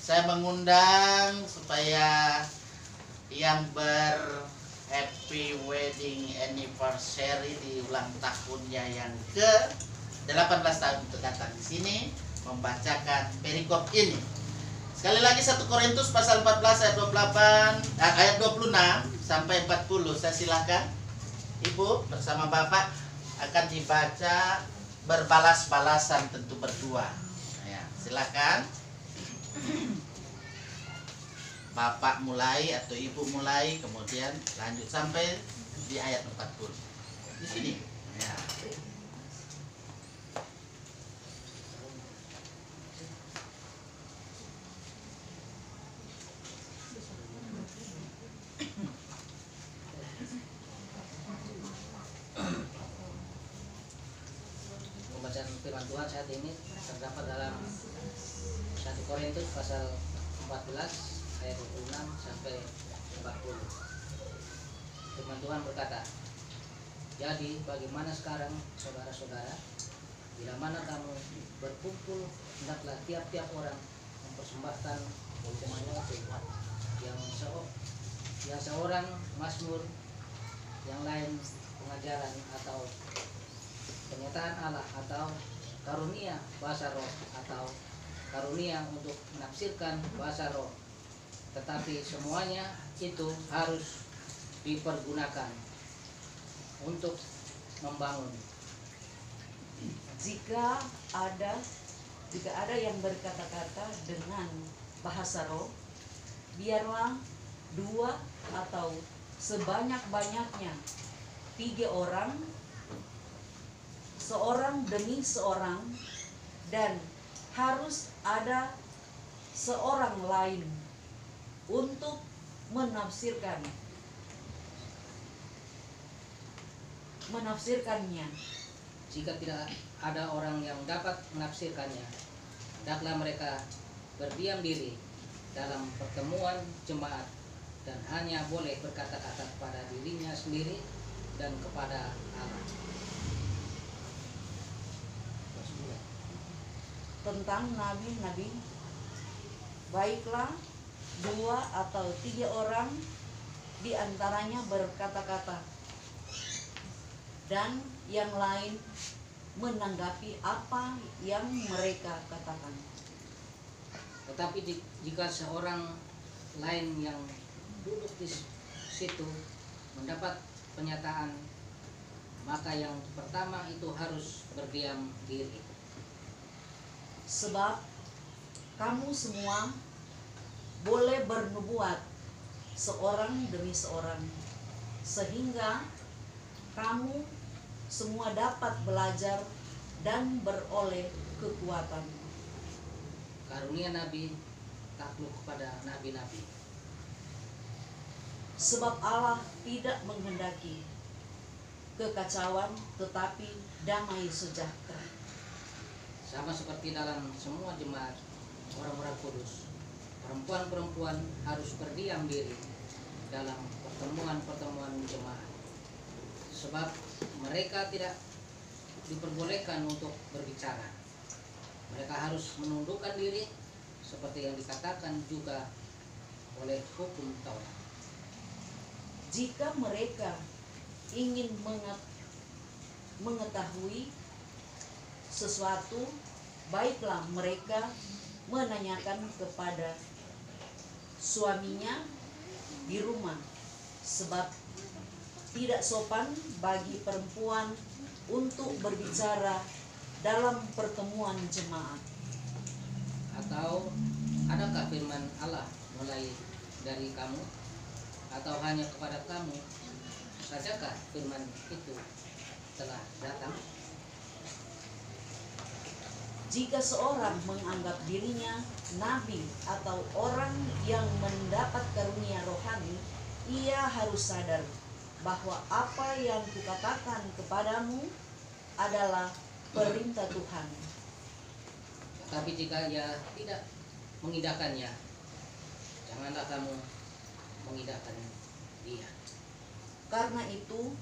saya mengundang supaya yang happy wedding anniversary di ulang tahunnya yang ke 18 tahun untuk datang di sini membacakan perikop ini. Sekali lagi 1 Korintus pasal 14 ayat 28 ayat 26 sampai 40. Saya silakan Ibu bersama Bapak akan dibaca berbalas-balasan, tentu berdua. Ya, silakan. Bapak mulai atau Ibu mulai, kemudian lanjut sampai di ayat 40. Di sini. Ya. Pembacaan firman Tuhan saat ini terdapat dalam 1 Korintus pasal 14 ayat 26 sampai 40. Firman Tuhan berkata, "Jadi bagaimana sekarang saudara-saudara? Bila mana kamu berkumpul, hendaklah tiap-tiap orang mempersembahkan hukumannya yang seorang mazmur, yang lain pengajaran atau penyataan Allah, atau karunia bahasa roh, atau karunia untuk menafsirkan bahasa roh. Tetapi semuanya itu harus dipergunakan untuk membangun." Jika ada yang berkata-kata dengan bahasa roh, biarlah 2 atau sebanyak-banyaknya 3 orang, seorang demi seorang, dan harus ada seorang lain untuk menafsirkannya. Jika tidak ada orang yang dapat menafsirkannya, hendaklah mereka berdiam diri dalam pertemuan jemaat dan hanya boleh berkata-kata kepada dirinya sendiri dan kepada Allah. Tentang nabi-nabi, baiklah 2 atau 3 orang di antaranya berkata-kata, dan yang lain menanggapi apa yang mereka katakan. Tetapi jika seorang lain yang duduk di situ mendapat penyataan, maka yang pertama itu harus berdiam diri. Sebab kamu semua boleh bernubuat seorang demi seorang, sehingga kamu semua dapat belajar dan beroleh kekuatan. Karunia nabi takluk kepada nabi-nabi. Sebab Allah tidak menghendaki kekacauan, tetapi damai sejahtera. Sama seperti dalam semua jemaat orang-orang kudus, perempuan-perempuan harus berdiam diri dalam pertemuan-pertemuan jemaat, sebab mereka tidak diperbolehkan untuk berbicara. Mereka harus menundukkan diri seperti yang dikatakan juga oleh hukum Taurat. Jika mereka ingin mengetahui sesuatu, baiklah mereka menanyakan kepada suaminya di rumah, sebab tidak sopan bagi perempuan untuk berbicara dalam pertemuan jemaat. Atau adakah firman Allah mulai dari kamu, atau hanya kepada kamu sajakah firman itu telah datang? Jika seorang menganggap dirinya nabi atau orang yang mendapat karunia rohani, ia harus sadar bahwa apa yang kukatakan kepadamu adalah perintah Tuhan. Tetapi jika ia tidak mengindahkannya, janganlah kamu mengindahkan dia. Karena itu,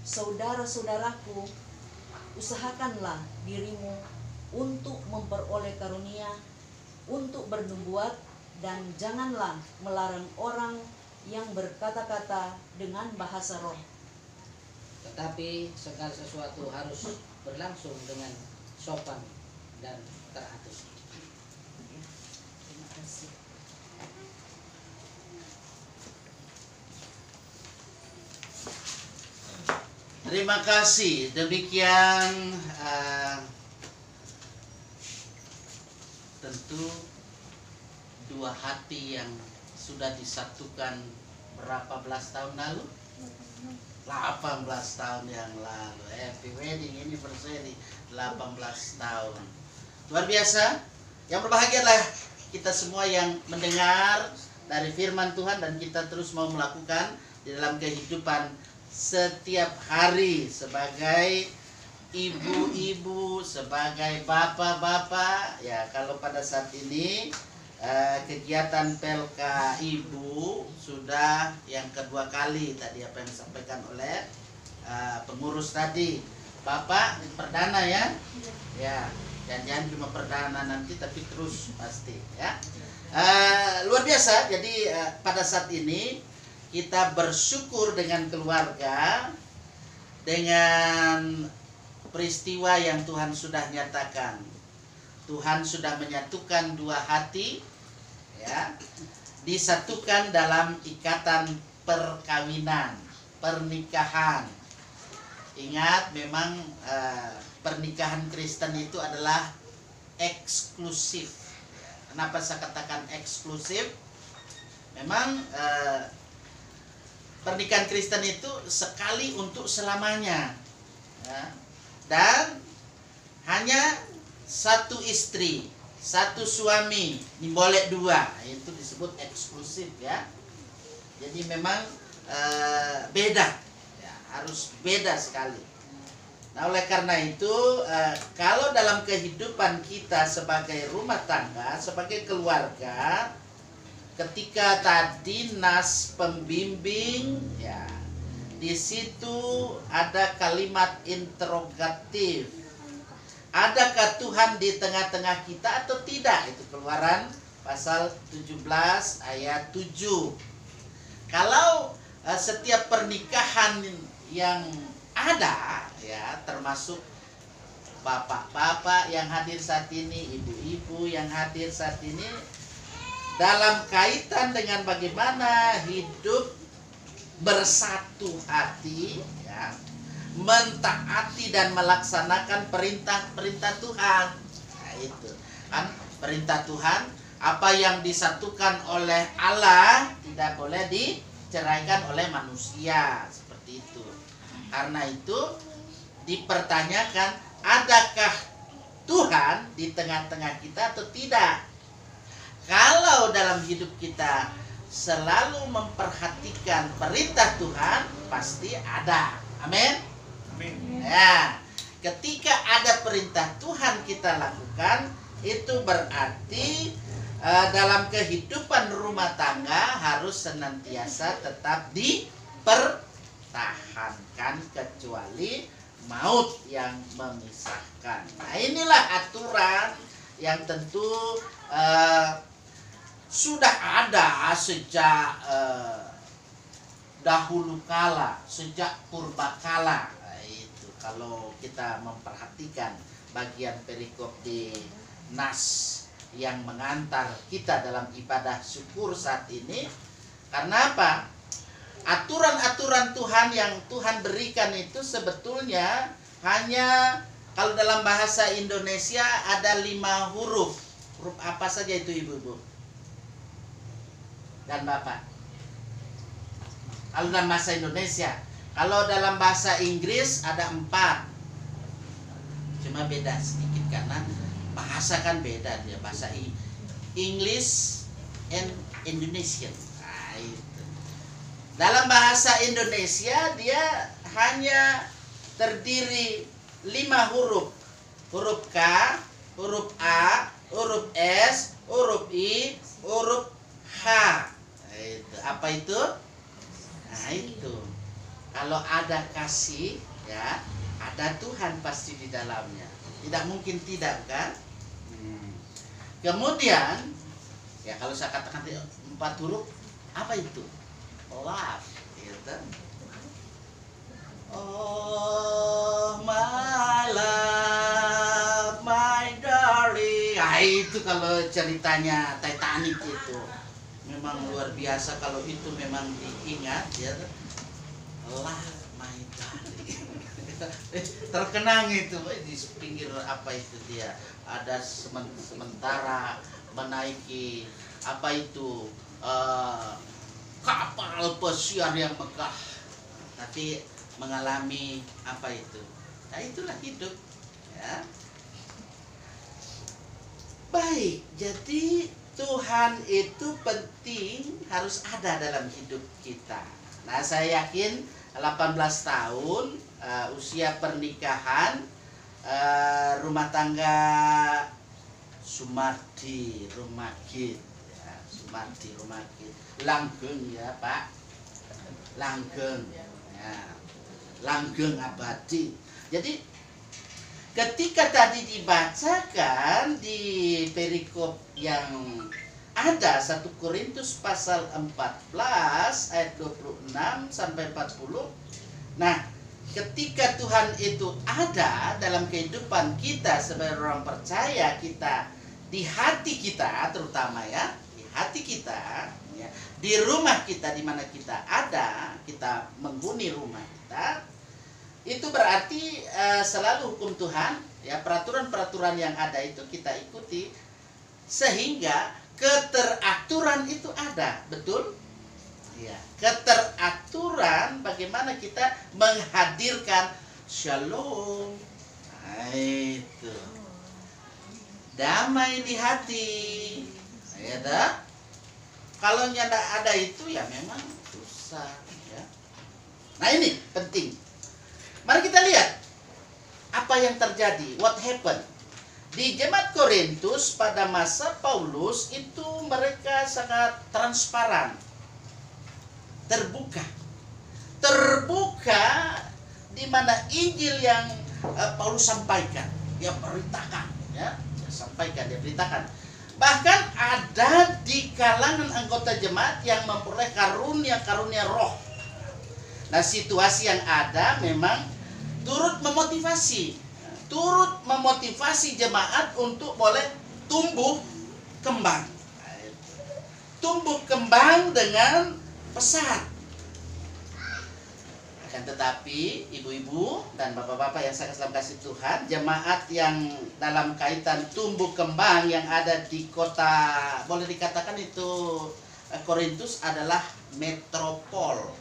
saudara-saudaraku, usahakanlah dirimu untuk memperoleh karunia untuk bernubuat, dan janganlah melarang orang yang berkata-kata dengan bahasa roh. Tetapi segala sesuatu harus berlangsung dengan sopan dan teratur. Ya, terima kasih. Terima kasih. Demikian tentu dua hati yang sudah disatukan berapa belas tahun lalu? 18 tahun yang lalu. Happy wedding anniversary 18 tahun. Luar biasa. Yang berbahagia adalah kita semua yang mendengar dari firman Tuhan dan kita terus mau melakukan di dalam kehidupan setiap hari sebagai ibu-ibu, sebagai bapak-bapak. Ya, kalau pada saat ini kegiatan PLK Ibu sudah yang kedua kali tadi apa yang disampaikan oleh pengurus tadi. Bapak perdana ya? Ya, dan jangan cuma perdana nanti tapi terus pasti ya. Luar biasa. Jadi pada saat ini kita bersyukur dengan keluarga dengan peristiwa yang Tuhan sudah nyatakan. Tuhan sudah menyatukan dua hati ya, disatukan dalam ikatan perkawinan, pernikahan. Ingat memang pernikahan Kristen itu adalah eksklusif. Kenapa saya katakan eksklusif? Memang pernikahan Kristen itu sekali untuk selamanya ya. Dan hanya satu istri, satu suami, ini boleh dua, itu disebut eksklusif ya. Jadi memang beda ya, harus beda sekali. Nah oleh karena itu kalau dalam kehidupan kita sebagai rumah tangga, sebagai keluarga, ketika tadi nas pembimbing ya, di situ ada kalimat interrogatif. Adakah Tuhan di tengah-tengah kita atau tidak? Itu Keluaran pasal 17 ayat 7. Kalau setiap pernikahan yang ada ya, termasuk bapak-bapak yang hadir saat ini, ibu-ibu yang hadir saat ini, dalam kaitan dengan bagaimana hidup bersatu hati ya, mentaati dan melaksanakan perintah-perintah Tuhan. Nah, itu kan perintah Tuhan, apa yang disatukan oleh Allah tidak boleh diceraikan oleh manusia, seperti itu. Karena itu dipertanyakan, adakah Tuhan di tengah-tengah kita atau tidak? Kalau dalam hidup kita selalu memperhatikan perintah Tuhan, pasti ada. Amin. Ya, ketika ada perintah Tuhan kita lakukan, itu berarti dalam kehidupan rumah tangga harus senantiasa tetap dipertahankan kecuali maut yang memisahkan. Nah inilah aturan yang tentu sudah ada sejak dahulu kala, sejak purbakala. Kalau kita memperhatikan bagian perikop di nas yang mengantar kita dalam ibadah syukur saat ini, karena apa? Aturan-aturan Tuhan yang Tuhan berikan itu sebetulnya hanya, kalau dalam bahasa Indonesia ada 5 huruf. Huruf apa saja itu ibu-ibu dan bapak? Kalau dalam bahasa Indonesia. Kalau dalam bahasa Inggris ada 4. Cuma beda sedikit karena bahasa kan beda dia. Bahasa English and Indonesian. Nah, itu. Dalam bahasa Indonesia dia hanya terdiri 5 huruf. Huruf K, huruf A, huruf S, huruf I, huruf H. Nah, itu. Apa itu? Nah itu. Kalau ada kasih ya, ada Tuhan pasti di dalamnya. Tidak mungkin tidak kan? Kemudian ya kalau saya katakan 4 huruf, apa itu? Love, gitu. Oh my love, my darling. Nah, itu kalau ceritanya Titanic itu memang luar biasa. Kalau itu memang diingat ya, love my darling. Terkenang itu di pinggir apa itu dia ada sementara menaiki apa itu kapal pesiar yang megah, tapi mengalami apa itu. Nah, itulah hidup ya. Baik, jadi Tuhan itu penting, harus ada dalam hidup kita. Nah, saya yakin 18 tahun usia pernikahan, rumah tangga Sumardi Rumagit ya, Sumardi Rumagit langgeng ya Pak, langgeng ya, langgeng abadi. Jadi ketika tadi dibacakan di perikop yang ada 1 Korintus pasal 14 ayat 26 sampai 40. Nah, ketika Tuhan itu ada dalam kehidupan kita sebagai orang percaya, kita di hati kita terutama ya, di hati kita ya, di rumah kita di mana kita ada, kita menghuni rumah kita, itu berarti selalu hukum Tuhan ya, peraturan-peraturan yang ada itu kita ikuti sehingga keteraturan itu ada, betul? Ya, keteraturan bagaimana kita menghadirkan shalom. Nah, itu. Damai di hati. Ya dah. Kalau tidak ada itu ya memang susah ya. Nah, ini penting. Mari kita lihat apa yang terjadi, what happened. Di jemaat Korintus pada masa Paulus itu mereka sangat transparan, terbuka di mana Injil yang Paulus sampaikan, dia beritakan, ya, dia sampaikan, dia beritakan. Bahkan ada di kalangan anggota jemaat yang memperoleh karunia roh. Nah, situasi yang ada memang turut memotivasi jemaat untuk boleh tumbuh kembang. Tumbuh kembang dengan pesat. Akan tetapi ibu-ibu dan bapak-bapak yang sangat dalam kasih Tuhan, jemaat yang dalam kaitan tumbuh kembang yang ada di kota, boleh dikatakan itu Korintus adalah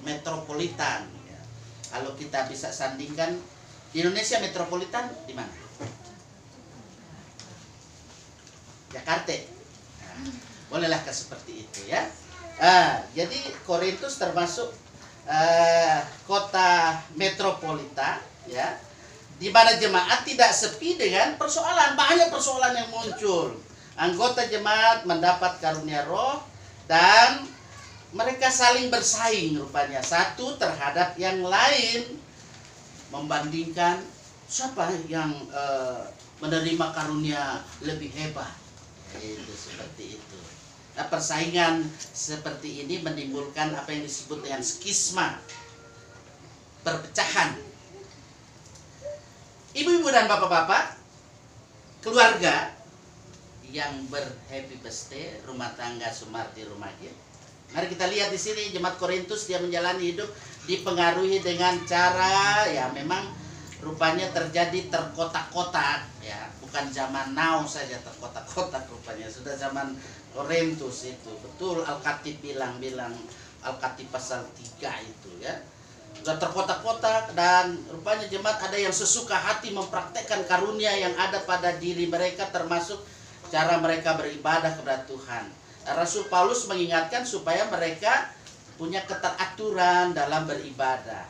metropolitan. Kalau kita bisa sandingkan di Indonesia metropolitan di mana? Jakarta. Nah, bolehlah seperti itu ya. Jadi Korintus termasuk kota metropolitan ya, di mana jemaat tidak sepi dengan persoalan, banyak persoalan yang muncul. Anggota jemaat mendapat karunia roh dan mereka saling bersaing rupanya satu terhadap yang lain, membandingkan siapa yang menerima karunia lebih hebat. Itu seperti itu. Nah, persaingan seperti ini menimbulkan apa yang disebut dengan skisma, perpecahan. Ibu-ibu dan bapak-bapak, keluarga yang berhappy birthday, rumah tangga Sumardi Rumagit. Mari kita lihat di sini jemaat Korintus, dia menjalani hidup dipengaruhi dengan cara ya memang rupanya terjadi terkotak-kotak ya, bukan zaman now saja terkotak-kotak rupanya, sudah zaman Korintus itu. Betul Al-Khatib bilang Al-Khatib pasal 3 itu ya. Sudah terkotak-kotak dan rupanya jemaat ada yang sesuka hati mempraktekkan karunia yang ada pada diri mereka, termasuk cara mereka beribadah kepada Tuhan. Rasul Paulus mengingatkan supaya mereka punya keteraturan dalam beribadah.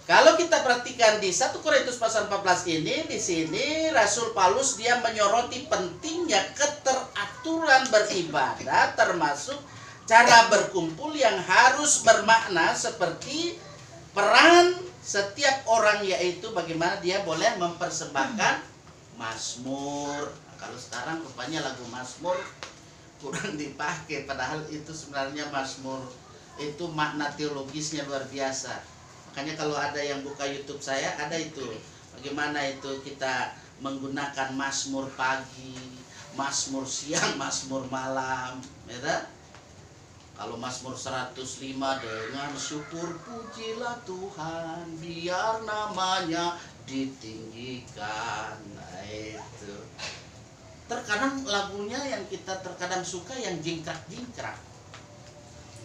Kalau kita perhatikan di 1 Korintus pasal 14 ini, di sini Rasul Paulus dia menyoroti pentingnya keteraturan beribadah, termasuk cara berkumpul yang harus bermakna seperti peran setiap orang, yaitu bagaimana dia boleh mempersembahkan mazmur. Kalau sekarang rupanya lagu Mazmur kurang dipakai, padahal itu sebenarnya Mazmur itu makna teologisnya luar biasa. Makanya kalau ada yang buka YouTube saya, ada itu bagaimana itu kita menggunakan Mazmur pagi, Mazmur siang, Mazmur malam, ya. Kalau Mazmur 105 dengan syukur pujilah Tuhan, biar namanya ditinggikan. Nah, itu. Terkadang lagunya yang kita terkadang suka yang jingkrak-jingkrak.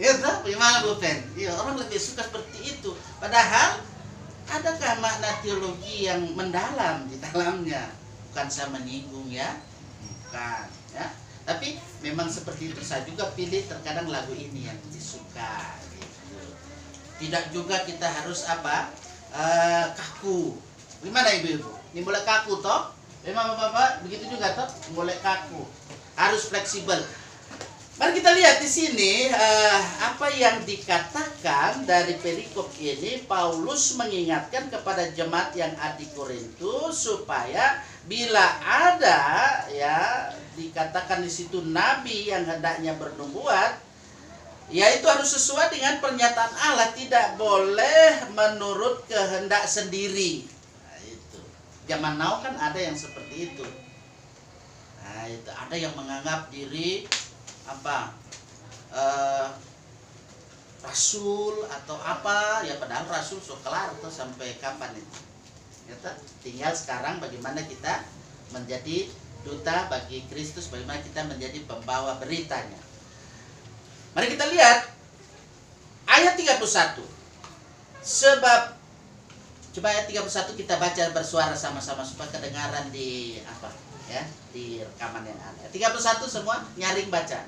Ya, bagaimana Bu Pen? Ya, orang lebih suka seperti itu. Padahal adakah makna teologi yang mendalam di dalamnya? Bukan saya menyinggung ya, bukan ya. Tapi memang seperti itu, saya juga pilih terkadang lagu ini yang disuka gitu. Tidak juga kita harus apa? Kaku. Gimana ibu-ibu? Ini boleh kaku toh? Memang bapak begitu juga toh? Boleh kaku. Harus fleksibel. Mari kita lihat di sini apa yang dikatakan dari perikop ini. Paulus mengingatkan kepada jemaat yang ada di Korintus supaya bila ada ya dikatakan di situ nabi yang hendaknya bernubuat, ya itu harus sesuai dengan pernyataan Allah, tidak boleh menurut kehendak sendiri. Nah, itu zaman now kan ada yang seperti itu. Nah, itu ada yang menganggap diri apa rasul atau apa ya, padahal rasul sudah kelar tuh sampai kapan itu ya, tinggal sekarang bagaimana kita menjadi duta bagi Kristus, bagaimana kita menjadi pembawa beritanya. Mari kita lihat ayat 31. Sebab coba ayat 31 kita baca bersuara sama-sama supaya kedengaran di apa ya, di rekaman yang ada. 31 semua nyaring baca.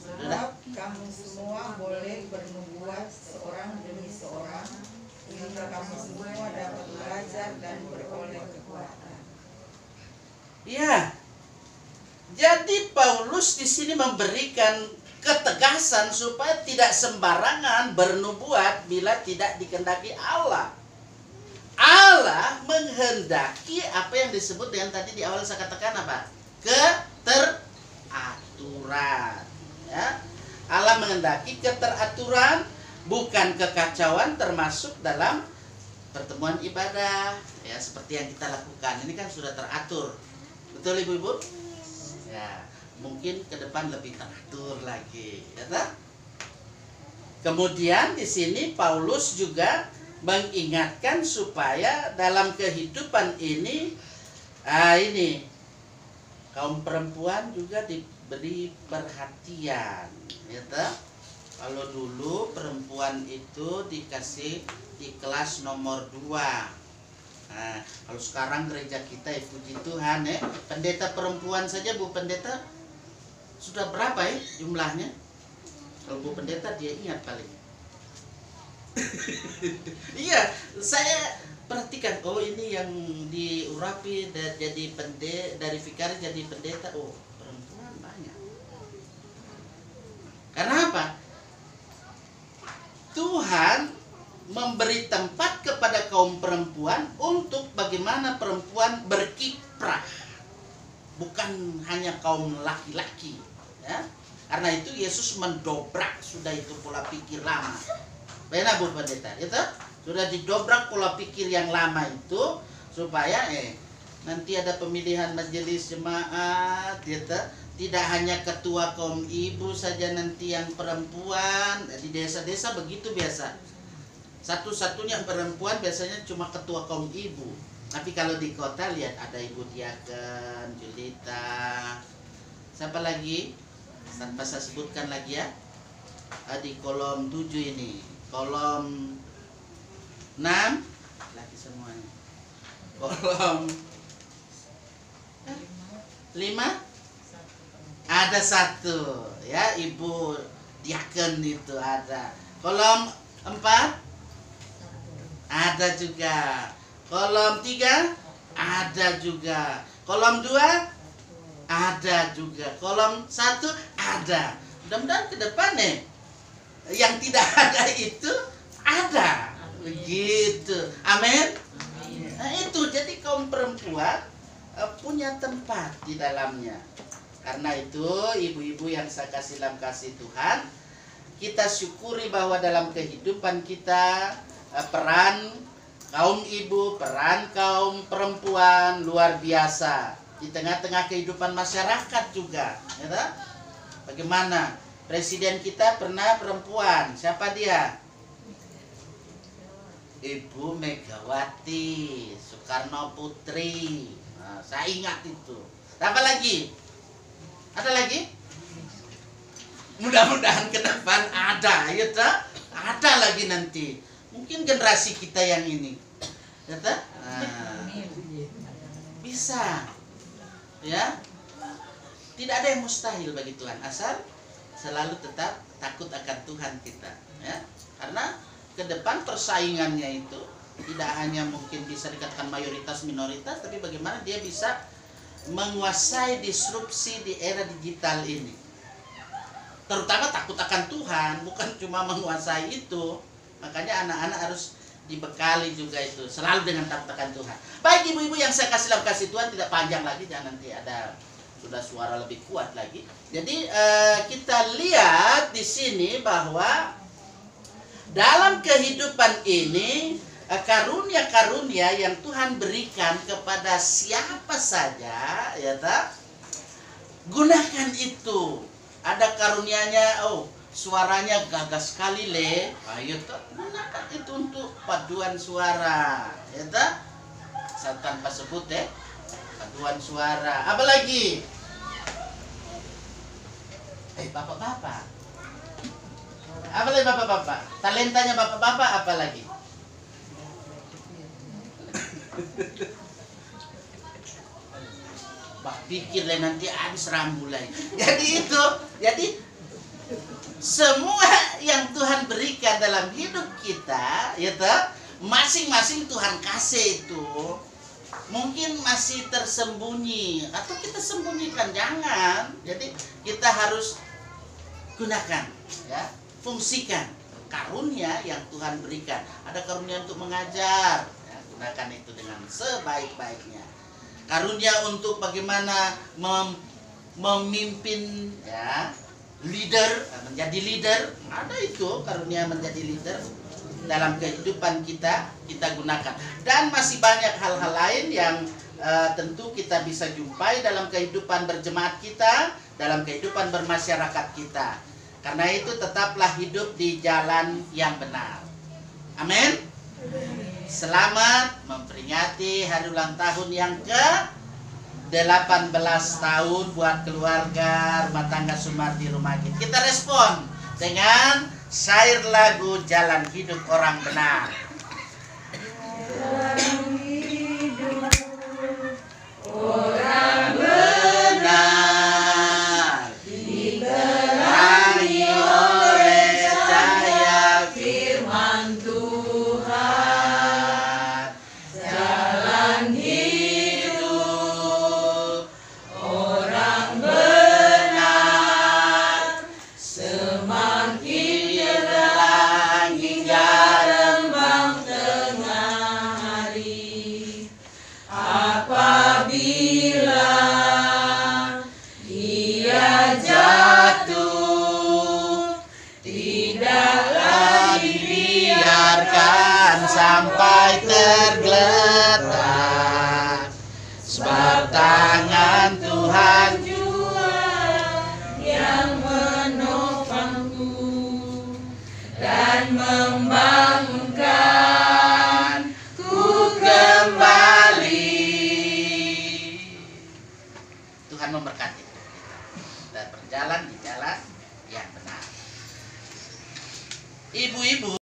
Sebab kamu semua boleh bernubuat seorang demi seorang, sehingga kamu semua dapat belajar dan beroleh kekuatan. Ya, jadi Paulus di sini memberikan ketegasan supaya tidak sembarangan bernubuat bila tidak dikehendaki Allah. Allah menghendaki apa yang disebut dengan tadi di awal saya katakan apa? Keteraturan. Ya. Allah menghendaki keteraturan, bukan kekacauan, termasuk dalam pertemuan ibadah. Ya, seperti yang kita lakukan ini kan sudah teratur. Betul ibu-ibu? Ya, mungkin ke depan lebih teratur lagi, ya tak? Kemudian di sini Paulus juga mengingatkan supaya dalam kehidupan ini kaum perempuan juga diberi perhatian, ya tak? Kalau dulu perempuan itu dikasih di kelas nomor 2. Nah, kalau sekarang gereja kita ya puji Tuhan ya, pendeta perempuan saja Bu Pendeta sudah berapa ya jumlahnya? Kalau Bu Pendeta dia ingat paling. Iya, saya perhatikan, oh ini yang diurapi jadi pendeta, dari vikari jadi pendeta, oh perempuan banyak. Karena apa? Tuhan memberi tempat kepada kaum perempuan untuk bagaimana perempuan berkiprah, bukan hanya kaum laki-laki ya. Karena itu Yesus mendobrak sudah itu pola pikir lama. Benar Bu Pendeta, itu sudah didobrak pola pikir yang lama itu supaya nanti ada pemilihan majelis jemaat gitu. Tidak hanya ketua kaum ibu saja nanti yang perempuan, di desa-desa begitu biasa. Satu-satunya perempuan biasanya cuma ketua kaum ibu. Tapi kalau di kota lihat ada ibu diaken, Julita, siapa lagi? Tanpa saya sebutkan lagi ya. Di kolom 7 ini, kolom 6 lagi semuanya. Kolom 5 ada 1 ya, ibu diaken itu ada. Kolom 4 ada juga. Kolom 3 ada juga. Kolom 2 ada juga. Kolom 1 ada. Mudah-mudahan ke depan yang tidak ada itu ada. Begitu. Amin. Nah itu jadi kaum perempuan punya tempat di dalamnya. Karena itu ibu-ibu yang saya kasih dalam kasih Tuhan, kita syukuri bahwa dalam kehidupan kita peran kaum ibu, peran kaum perempuan luar biasa di tengah-tengah kehidupan masyarakat juga. Ya, bagaimana presiden kita pernah perempuan, siapa dia? Ibu Megawati Soekarno Putri. Nah, saya ingat itu. Apa lagi? Ada lagi? Mudah-mudahan ke depan ada, ya tak? Ada lagi nanti. Mungkin generasi kita yang ini, ya tak? Nah, bisa, ya. Tidak ada yang mustahil bagi Tuhan, asal selalu tetap takut akan Tuhan kita, ya. Karena ke depan persaingannya itu tidak hanya mungkin bisa dikatakan mayoritas minoritas, tapi bagaimana dia bisa menguasai disrupsi di era digital ini. Terutama takut akan Tuhan, bukan cuma menguasai itu. Makanya anak-anak harus dibekali juga itu, selalu dengan takut akan Tuhan. Baik ibu-ibu yang saya kasih dalam kasih Tuhan, tidak panjang lagi, jangan nanti ada sudah suara lebih kuat lagi. Jadi kita lihat di sini bahwa dalam kehidupan ini karunia-karunia yang Tuhan berikan kepada siapa saja, ya tak? Gunakan itu. Ada karunianya, oh suaranya gagah sekali le, ayo tak? Gunakan itu untuk paduan suara, ya tak? Saya tanpa sebut paduan suara. Apa lagi? Bapak-bapak. Apa lagi bapak-bapak? Talentanya bapak-bapak apa lagi? Bah pikir lah nanti habis rambu lagi. Jadi semua yang Tuhan berikan dalam hidup kita, ya toh, masing-masing Tuhan kasih itu mungkin masih tersembunyi atau kita sembunyikan, jangan. Jadi kita harus gunakan, ya. Fungsikan karunia yang Tuhan berikan. Ada karunia untuk mengajar, ya, gunakan itu dengan sebaik-baiknya. Karunia untuk bagaimana memimpin, ya, leader, menjadi leader, ada itu karunia menjadi leader dalam kehidupan kita gunakan. Dan masih banyak hal-hal lain yang tentu kita bisa jumpai dalam kehidupan berjemaat kita, dalam kehidupan bermasyarakat kita. Karena itu tetaplah hidup di jalan yang benar. Amin. Selamat memperingati hari ulang tahun yang ke-18 tahun buat keluarga rumah tangga Sumardi Rumagit. Kita respon dengan syair lagu Jalan Hidup Orang Benar. Jalan hidup Orang benar diterangi oleh cahaya firman Tuhan. Jalan hidup orang benar semakin terang hingga rembang tengah hari. Apabila ia jatuh, tidaklah dibiarkan sampai tergeletak, sebab tangan Tuhan jua yang menopangku dan membangunkanku kembali. Tuhan memberkati dan berjalan di jalan yang benar. Ibu-ibu